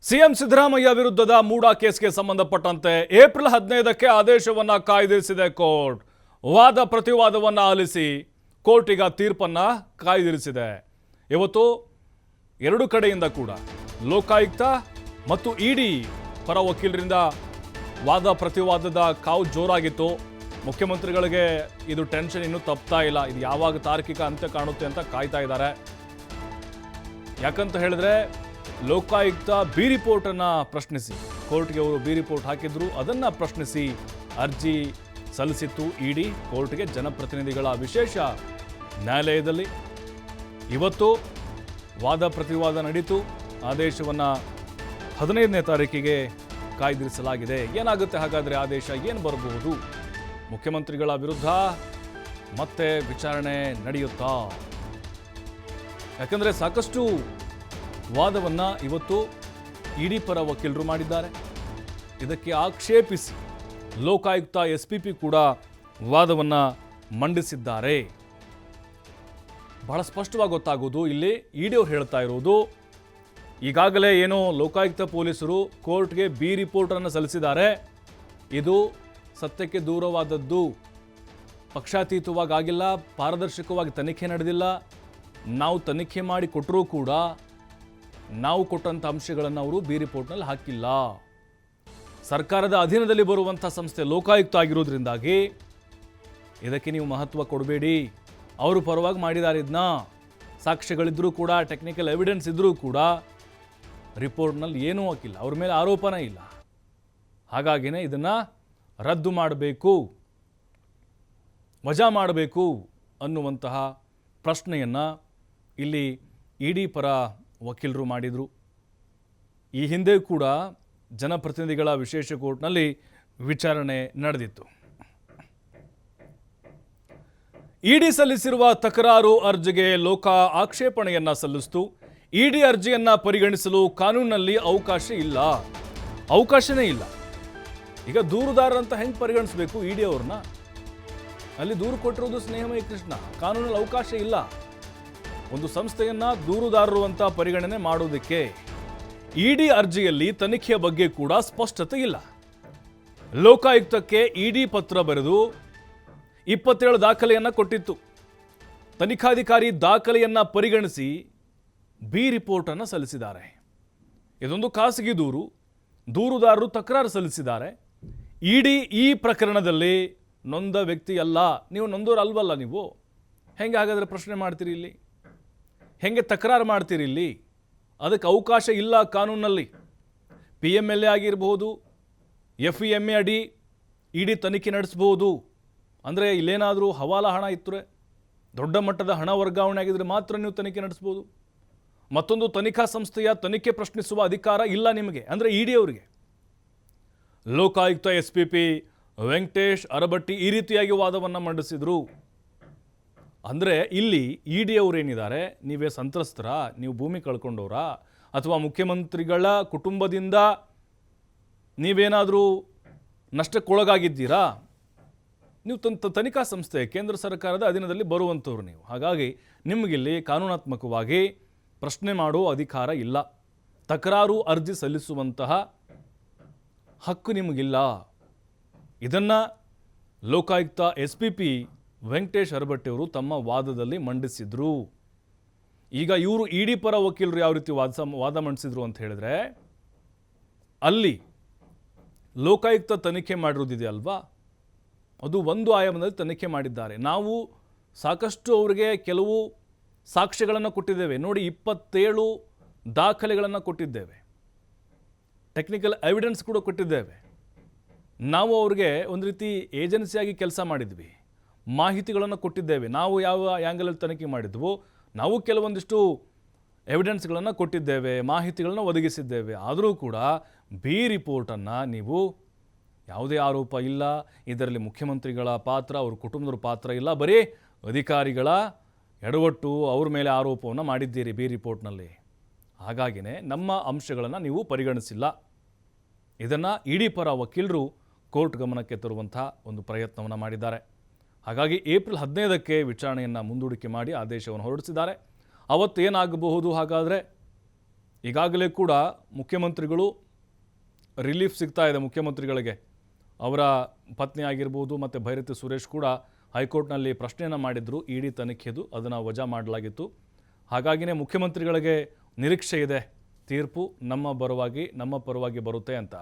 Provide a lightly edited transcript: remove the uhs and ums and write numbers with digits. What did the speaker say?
CM Siddaramaiah ವಿರುದ್ಧದ ಮೂಡಾ ಕೇಸ್ಗೆ ಸಂಬಂಧಪಟ್ಟಂತೆ April 15ಕ್ಕೆ ಆದೇಶವನ್ನ ಕಾಯ್ದಿರಿಸಿದೆ ಕೋರ್ಟ್. ವಾದ ಪ್ರತಿವಾದವನ್ನ ಆಲಿಸಿ ಕೋರ್ಟ್ ಈಗ ತೀರ್ಪನ್ನ ಕಾಯ್ದಿರಿಸಿದೆ. ಇವತ್ತು ಎರಡು ಕಡೆಯಿಂದ ಕೂಡ ಲೋಕಾಯುಕ್ತ ಮತ್ತು ಇಡಿ ಪರ ವಕೀಲರಿಂದ ವಾದ ಪ್ರತಿವಾದದ ಕಾವು ಜೋರಾಗಿತ್ತು. ಮುಖ್ಯಮಂತ್ರಿಗಳಿಗೆ ಇದು ಟೆನ್ಷನ್ ಇನ್ನೂ ತಪ್ತಾ ಇಲ್ಲ. ಇದು ಯಾವಾಗ ತಾರ್ಕಿಕ ಅಂತ್ಯ ಕಾಣುತ್ತೆ ಅಂತ ಕಾಯ್ತಾ ಇದ್ದಾರೆ. ಯಾಕಂತ ಹೇಳಿದ್ರೆ ಲೋಕಾಯುಕ್ತ ಬಿ ರಿಪೋರ್ಟ್ ಅನ್ನ ಪ್ರಶ್ನಿಸಿ ಕೋರ್ಟ್ಗೆ ಅವರು ಬಿ ರಿಪೋರ್ಟ್ ಹಾಕಿದ್ರು. ಅದನ್ನ ಪ್ರಶ್ನಿಸಿ ಅರ್ಜಿ ಸಲ್ಲಿಸಿತ್ತು ಇಡಿ ಕೋರ್ಟ್ಗೆ. ಜನಪ್ರತಿನಿಧಿಗಳ ವಿಶೇಷ ನ್ಯಾಯಾಲಯದಲ್ಲಿ ಇವತ್ತು ವಾದ ಪ್ರತಿವಾದ ನಡೀತು. ಆದೇಶವನ್ನ 15ನೇ ತಾರೀಕಿಗೆ ಕಾಯ್ದಿರಿಸಲಾಗಿದೆ. ಏನಾಗುತ್ತೆ ಹಾಗಾದ್ರೆ ಆದೇಶ ಏನು ಬರಬಹುದು? ಮುಖ್ಯಮಂತ್ರಿಗಳ ವಿರುದ್ಧ ಮತ್ತೆ ವಿಚಾರಣೆ ನಡೆಯುತ್ತಾ? ಯಾಕಂದ್ರೆ ಸಾಕಷ್ಟು ವಾದವನ್ನ ಇವತ್ತು ಇಡಿ ಪರ ವಕೀಲರು ಮಾಡಿದ್ದಾರೆ. ಇದಕ್ಕೆ ಆಕ್ಷೇಪಿಸಿ ಲೋಕಾಯುಕ್ತ ಎಸ್ಪಿಪಿ ಕೂಡ ವಾದವನ್ನ ಮಂಡಿಸಿದ್ದಾರೆ. ಬಹಳ ಸ್ಪಷ್ಟವಾಗಿ ಗೊತ್ತಾಗೋದು ಇಲ್ಲಿ ಇಡಿ ಅವರು ಹೇಳ್ತಾ ಇರೋದು, ಈಗಾಗಲೇ ಏನೋ ಲೋಕಾಯುಕ್ತ ಪೊಲೀಸರು ಕೋರ್ಟ್ಗೆ ಬಿ ರಿಪೋರ್ಟ್ ಅನ್ನು ಸಲ್ಲಿಸಿದ್ದಾರೆ. ಇದು ಸತ್ಯಕ್ಕೆ ದೂರವಾದದ್ದು, ಪಕ್ಷಾತೀತವಾಗಿ ಆಗಿಲ್ಲ, ಪಾರದರ್ಶಕವಾಗಿ ತನಿಖೆ ನಡೆದಿಲ್ಲ. ನಾವು ತನಿಖೆ ಮಾಡಿ ಕೊಟ್ಟರೂ ಕೂಡ ನಾವು ಕೊಟ್ಟಂಥ ಅಂಶಗಳನ್ನು ಅವರು ಬಿ ರಿಪೋರ್ಟ್ನಲ್ಲಿ ಹಾಕಿಲ್ಲ. ಸರ್ಕಾರದ ಅಧೀನದಲ್ಲಿ ಬರುವಂಥ ಸಂಸ್ಥೆ ಲೋಕಾಯುಕ್ತ ಆಗಿರೋದ್ರಿಂದಾಗಿ ಇದಕ್ಕೆ ನೀವು ಮಹತ್ವ ಕೊಡಬೇಡಿ. ಅವರು ಪರವಾಗಿ ಮಾಡಿದ್ದಾರೆ. ಇದನ್ನ ಸಾಕ್ಷ್ಯಗಳಿದ್ರೂ ಕೂಡ, ಟೆಕ್ನಿಕಲ್ ಎವಿಡೆನ್ಸ್ ಇದ್ರೂ ಕೂಡ ರಿಪೋರ್ಟ್ನಲ್ಲಿ ಏನೂ ಹಾಕಿಲ್ಲ, ಅವ್ರ ಮೇಲೆ ಆರೋಪನೇ ಇಲ್ಲ. ಹಾಗಾಗಿನೇ ಇದನ್ನು ರದ್ದು ಮಾಡಬೇಕು, ವಜಾ ಮಾಡಬೇಕು ಅನ್ನುವಂತಹ ಪ್ರಶ್ನೆಯನ್ನು ಇಲ್ಲಿ ಇಡಿ ಪರ ವಕೀಲರು ಮಾಡಿದರು. ಈ ಹಿಂದೆ ಕೂಡ ಜನಪ್ರತಿನಿಧಿಗಳ ವಿಶೇಷ ಕೋರ್ಟ್ನಲ್ಲಿ ವಿಚಾರಣೆ ನಡೆದಿತ್ತು. ಇಡಿ ಸಲ್ಲಿಸಿರುವ ತಕರಾರು ಅರ್ಜಿಗೆ ಲೋಕ ಆಕ್ಷೇಪಣೆಯನ್ನ ಸಲ್ಲಿಸಿತು. ಇಡಿ ಅರ್ಜಿಯನ್ನ ಪರಿಗಣಿಸಲು ಕಾನೂನಿನಲ್ಲಿ ಅವಕಾಶನೇ ಇಲ್ಲ. ಈಗ ದೂರುದಾರರಂತ ಹೆಂಗೆ ಪರಿಗಣಿಸಬೇಕು ಇಡಿ ಅವ್ರನ್ನ? ಅಲ್ಲಿ ದೂರು ಕೊಟ್ಟಿರೋದು ಸ್ನೇಹಮಯಿ ಕೃಷ್ಣ. ಕಾನೂನಲ್ಲಿ ಅವಕಾಶ ಇಲ್ಲ ಒಂದು ಸಂಸ್ಥೆಯನ್ನ ದೂರುದಾರರು ಅಂತ ಪರಿಗಣನೆ ಮಾಡೋದಕ್ಕೆ. ಇಡಿ ಅರ್ಜಿಯಲ್ಲಿ ತನಿಖೆಯ ಬಗ್ಗೆ ಕೂಡ ಸ್ಪಷ್ಟತೆ ಇಲ್ಲ. ಲೋಕಾಯುಕ್ತಕ್ಕೆ ಇಡಿ ಪತ್ರ ಬರೆದು 27 ದಾಖಲೆಯನ್ನ ಕೊಟ್ಟಿತ್ತು. ತನಿಖಾಧಿಕಾರಿ ದಾಖಲೆಯನ್ನ ಪರಿಗಣಿಸಿ ಬಿ ರಿಪೋರ್ಟ್ ಅನ್ನು ಸಲ್ಲಿಸಿದ್ದಾರೆ. ಇದೊಂದು ಖಾಸಗಿ ದೂರು, ದೂರುದಾರರು ತಕರಾರು ಸಲ್ಲಿಸಿದ್ದಾರೆ. ಇಡಿ ಈ ಪ್ರಕರಣದಲ್ಲಿ ನೊಂದ ವ್ಯಕ್ತಿ ಅಲ್ಲ. ನೀವು ನೊಂದೋರು ಅಲ್ವಲ್ಲ. ನೀವು ಹೆಂಗೆ ಹಾಗಾದರೆ ಪ್ರಶ್ನೆ ಮಾಡ್ತೀರಿ ಇಲ್ಲಿ? ಹೆಂಗೆ ತಕರಾರು ಮಾಡ್ತೀರಿ ಇಲ್ಲಿ? ಅದಕ್ಕೆ ಅವಕಾಶ ಇಲ್ಲ ಕಾನೂನಲ್ಲಿ. PMLA ಆಗಿರಬಹುದು, FEMA ಅಡಿ ಇಡಿ ತನಿಖೆ ನಡೆಸಬಹುದು. ಅಂದರೆ ಇಲ್ಲೇನಾದರೂ ಹವಾಲಾ ಹಣ ಇತ್ತರೆ, ದೊಡ್ಡ ಮಟ್ಟದ ಹಣ ವರ್ಗಾವಣೆ ಆಗಿದ್ರೆ ಮಾತ್ರ ನೀವು ತನಿಖೆ ನಡೆಸ್ಬೋದು. ಮತ್ತೊಂದು ತನಿಖಾ ಸಂಸ್ಥೆಯ ತನಿಖೆ ಪ್ರಶ್ನಿಸುವ ಅಧಿಕಾರ ಇಲ್ಲ ನಿಮಗೆ, ಅಂದರೆ ಇಡಿ ಅವರಿಗೆ. ಲೋಕಾಯುಕ್ತ SPP ವೆಂಕಟೇಶ್ ಅರಬಟ್ಟಿ ಈ ರೀತಿಯಾಗಿ ವಾದವನ್ನು ಮಂಡಿಸಿದರು. ಅಂದರೆ ಇಲ್ಲಿ ಇಡಿ ಅವರೇನಿದ್ದಾರೆ, ನೀವೇ ಸಂತ್ರಸ್ತರ, ನೀವು ಭೂಮಿ ಕಳ್ಕೊಂಡವರಾ, ಅಥವಾ ಮುಖ್ಯಮಂತ್ರಿಗಳ ಕುಟುಂಬದಿಂದ ನೀವೇನಾದರೂ ನಷ್ಟಕ್ಕೊಳಗಾಗಿದ್ದೀರಾ? ನೀವು ತನಿಖಾ ಸಂಸ್ಥೆ ಕೇಂದ್ರ ಸರ್ಕಾರದ ಅಧೀನದಲ್ಲಿ ಬರುವಂಥವ್ರು ನೀವು. ಹಾಗಾಗಿ ನಿಮಗಿಲ್ಲಿ ಕಾನೂನಾತ್ಮಕವಾಗಿ ಪ್ರಶ್ನೆ ಮಾಡುವ ಅಧಿಕಾರ ಇಲ್ಲ. ತಕರಾರು ಅರ್ಜಿ ಸಲ್ಲಿಸುವಂತಹ ಹಕ್ಕು ನಿಮಗಿಲ್ಲ. ಇದನ್ನು ಲೋಕಾಯುಕ್ತ SPP ವೆಂಕಟೇಶ್ ಅರಬಟ್ಟಿ ಅವರು ತಮ್ಮ ವಾದದಲ್ಲಿ ಮಂಡಿಸಿದ್ರು. ಈಗ ಇವರು ಇಡಿ ಪರ ವಕೀಲರು ಯಾವ ರೀತಿ ವಾದ ಮಂಡಿಸಿದ್ರು ಅಂತ ಹೇಳಿದ್ರೆ, ಅಲ್ಲಿ ಲೋಕಾಯುಕ್ತ ತನಿಖೆ ಮಾಡಿರೋದಿದೆ ಅಲ್ವಾ, ಅದು ಒಂದು ಆಯಾಮದಲ್ಲಿ ತನಿಖೆ ಮಾಡಿದ್ದಾರೆ. ನಾವು ಸಾಕಷ್ಟು ಅವರಿಗೆ ಕೆಲವು ಸಾಕ್ಷ್ಯಗಳನ್ನು ಕೊಟ್ಟಿದ್ದೇವೆ ನೋಡಿ, 27 ದಾಖಲೆಗಳನ್ನು ಕೊಟ್ಟಿದ್ದೇವೆ, ಟೆಕ್ನಿಕಲ್ ಎವಿಡೆನ್ಸ್ ಕೂಡ ಕೊಟ್ಟಿದ್ದೇವೆ. ನಾವು ಅವ್ರಿಗೆ ಒಂದು ರೀತಿ ಏಜೆನ್ಸಿಯಾಗಿ ಕೆಲಸ ಮಾಡಿದ್ವಿ, ಮಾಹಿತಿಗಳನ್ನು ಕೊಟ್ಟಿದ್ದೇವೆ. ನಾವು ಯಾವ ಆ್ಯಂಗಲಲ್ಲಿ ತನಿಖೆ ಮಾಡಿದ್ವು, ನಾವು ಕೆಲವೊಂದಿಷ್ಟು ಎವಿಡೆನ್ಸ್ಗಳನ್ನು ಕೊಟ್ಟಿದ್ದೇವೆ, ಮಾಹಿತಿಗಳನ್ನು ಒದಗಿಸಿದ್ದೇವೆ. ಆದರೂ ಕೂಡ ಬಿ ರಿಪೋರ್ಟನ್ನು ನೀವು ಯಾವುದೇ ಆರೋಪ ಇಲ್ಲ, ಇದರಲ್ಲಿ ಮುಖ್ಯಮಂತ್ರಿಗಳ ಪಾತ್ರ, ಅವ್ರ ಕುಟುಂಬದವ್ರ ಪಾತ್ರ ಇಲ್ಲ, ಬರೀ ಅಧಿಕಾರಿಗಳ ಎಡವಟ್ಟು, ಅವ್ರ ಮೇಲೆ ಆರೋಪವನ್ನು ಮಾಡಿದ್ದೀರಿ ಬಿ ರಿಪೋರ್ಟ್ನಲ್ಲಿ. ಹಾಗಾಗಿನೇ ನಮ್ಮ ಅಂಶಗಳನ್ನು ನೀವು ಪರಿಗಣಿಸಿಲ್ಲ. ಇದನ್ನು ಇಡಿ ಪರ ವಕೀಲರು ಕೋರ್ಟ್ ಗಮನಕ್ಕೆ ತರುವಂಥ ಒಂದು ಪ್ರಯತ್ನವನ್ನು ಮಾಡಿದ್ದಾರೆ. ಹಾಗಾಗಿ ಏಪ್ರಿಲ್ 15ಕ್ಕೆ ವಿಚಾರಣೆಯನ್ನು ಮುಂದೂಡಿಕೆ ಮಾಡಿ ಆದೇಶವನ್ನು ಹೊರಡಿಸಿದ್ದಾರೆ. ಅವತ್ತೇನಾಗಬಹುದು ಹಾಗಾದರೆ? ಈಗಾಗಲೇ ಕೂಡ ಮುಖ್ಯಮಂತ್ರಿಗಳು ರಿಲೀಫ್ ಸಿಗ್ತಾ ಇದೆ ಮುಖ್ಯಮಂತ್ರಿಗಳಿಗೆ. ಅವರ ಪತ್ನಿ ಆಗಿರ್ಬೋದು ಮತ್ತು ಭೈರತಿ ಸುರೇಶ್ ಕೂಡ ಹೈಕೋರ್ಟ್ನಲ್ಲಿ ಪ್ರಶ್ನೆಯನ್ನು ಮಾಡಿದ್ರು ಇಡಿ ತನಿಖೆದು, ಅದನ್ನು ವಜಾ ಮಾಡಲಾಗಿತ್ತು. ಹಾಗಾಗಿನೇ ಮುಖ್ಯಮಂತ್ರಿಗಳಿಗೆ ನಿರೀಕ್ಷೆ ಇದೆ ತೀರ್ಪು ನಮ್ಮ ಪರವಾಗಿ ಬರುತ್ತೆ ಅಂತ.